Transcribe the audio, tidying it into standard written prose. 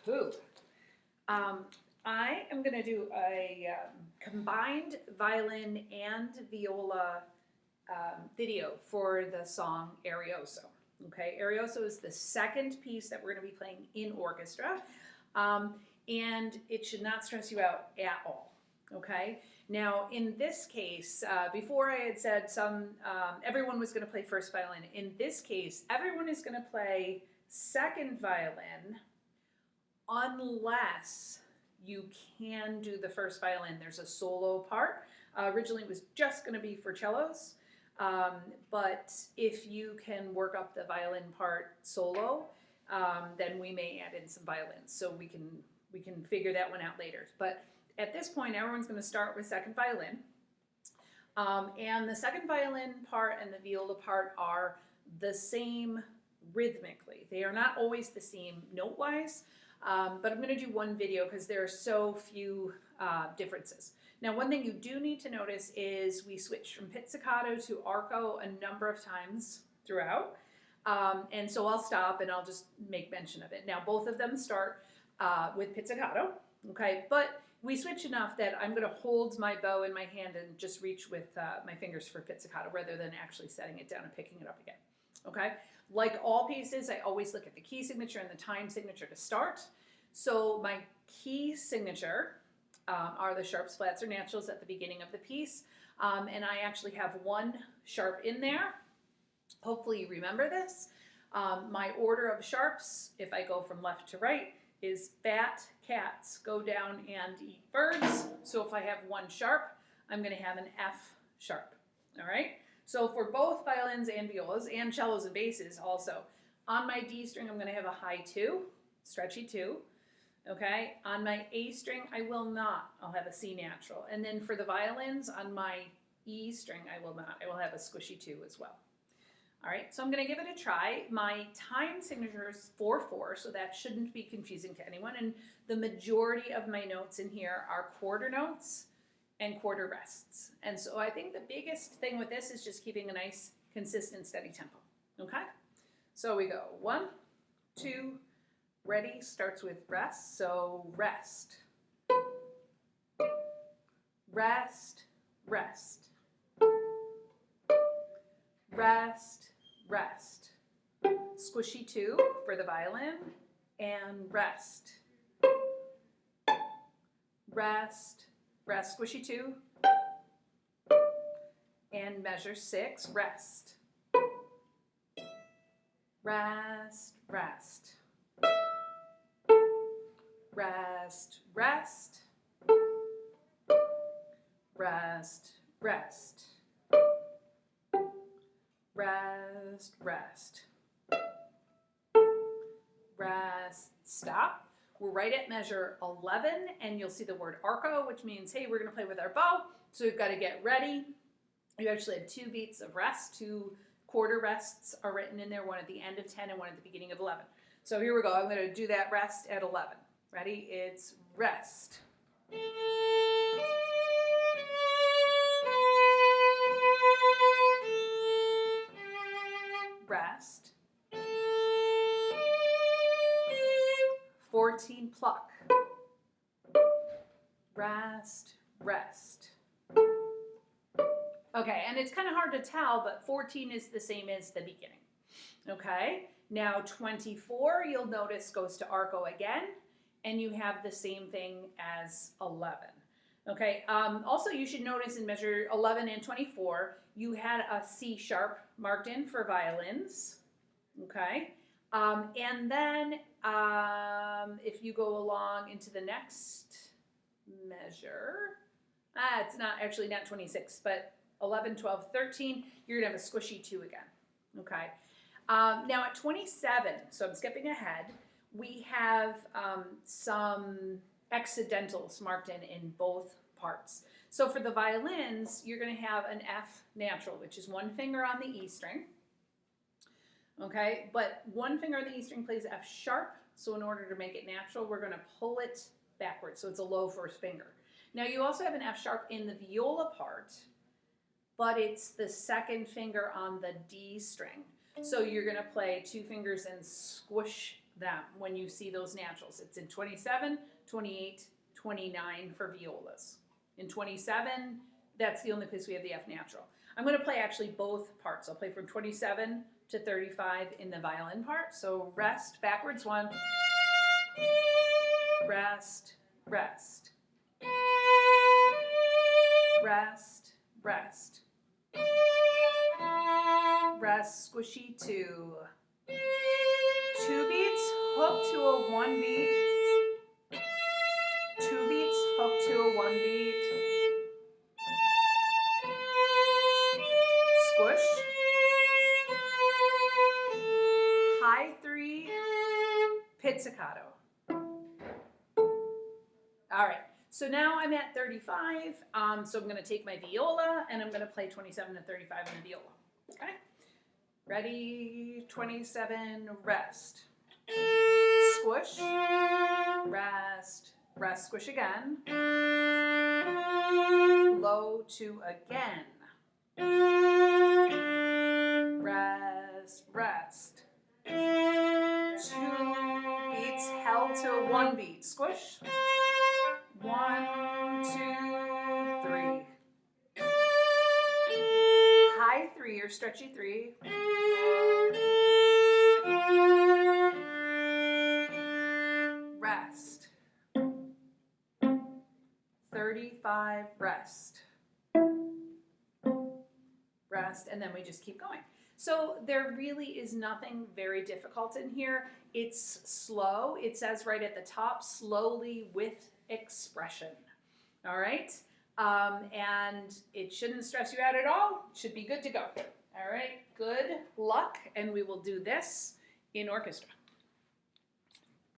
Ooh. I am going to do a combined violin and viola video for the song Arioso. Okay, Arioso is the second piece that we're going to be playing in orchestra, and it should not stress you out at all. Okay, now in this case, before I had said everyone was going to play first violin. In this case, everyone is going to play second violin unless you can do the first violin. There's a solo part. Originally it was just going to be for cellos, but if you can work up the violin part solo, then we may add in some violins. So we can figure that one out later. But at this point, everyone's going to start with second violin. And the second violin part and the viola part are the same rhythmically. They are not always the same note-wise, but I'm going to do one video because there are so few differences. Now, one thing you do need to notice is we switched from pizzicato to arco a number of times throughout. And so I'll stop and I'll just make mention of it. Now, both of them start with pizzicato, okay? But we switch enough that I'm going to hold my bow in my hand and just reach with my fingers for pizzicato rather than actually setting it down and picking it up again, okay? Like all pieces, I always look at the key signature and the time signature to start. So my key signature are the sharps, flats, or naturals at the beginning of the piece. And I actually have one sharp in there. Hopefully you remember this. My order of sharps, if I go from left to right, is fat cats go down and eat birds. So if I have one sharp, I'm going to have an F sharp. All right? So for both violins and violas and cellos and basses also, on my D string I'm going to have a high 2, stretchy 2. Okay? On my A string I will not. I'll have a C natural. And then for the violins, on my E string I will not. I will have a squishy 2 as well. All right, so I'm going to give it a try. My time signature is 4/4, so that shouldn't be confusing to anyone. And the majority of my notes in here are quarter notes and quarter rests. And so I think the biggest thing with this is just keeping a nice, consistent, steady tempo. Okay? So we go 1, 2, ready, starts with rest. So rest, rest, rest. Rest, rest. Squishy 2 for the violin, and rest. Rest, rest, squishy 2, and measure 6, rest. Rest, rest. Rest, rest. Rest, rest. Rest, rest. Rest, stop. We're right at measure 11, and you'll see the word arco, which means, hey, we're going to play with our bow, so we've got to get ready. You actually have 2 beats of rest. 2 quarter rests are written in there, one at the end of 10 and one at the beginning of 11. So here we go. I'm going to do that rest at 11. Ready? It's rest. Rest. 14, pluck. Rest, rest. Okay, and it's kind of hard to tell, but 14 is the same as the beginning. Okay, now 24, you'll notice, goes to arco again, and you have the same thing as 11. Okay, also you should notice in measure 11 and 24, you had a C sharp marked in for violins. Okay, and then if you go along into the next measure, it's not 26, but 11, 12, 13, you're going to have a squishy 2 again. Okay, now at 27, so I'm skipping ahead, we have some accidentals marked in both parts. So for the violins, you're going to have an F natural, which is one finger on the E string. Okay, but one finger on the E string plays F sharp, so in order to make it natural, we're going to pull it backwards, so it's a low first finger. Now you also have an F sharp in the viola part, but it's the second finger on the D string. So you're going to play 2 fingers and squish them when you see those naturals. It's in 27, 28, 29 for violas. In 27, that's the only place we have the F natural. I'm going to play actually both parts. I'll play from 27 to 35 in the violin part. So rest, backwards 1, rest, rest, rest, rest, rest, squishy 2. 2 beats, hook to a 1 beat. 2 beats, hook to a 1 beat. Squish. High 3, pizzicato. All right, so now I'm at 35. So I'm going to take my viola and I'm going to play 27 to 35 in the viola. Okay, ready? 27, rest. Squish, rest, rest, squish again. Low 2 again. Rest, rest. 2 beats held to a 1 beat. Squish. 1, 2, 3. High 3 or stretchy 3. Rest. 35, rest. Rest, and then we just keep going. So there really is nothing very difficult in here. It's slow. It says right at the top, slowly with expression. All right? And it shouldn't stress you out at all. It should be good to go. All right, good luck, and we will do this in orchestra.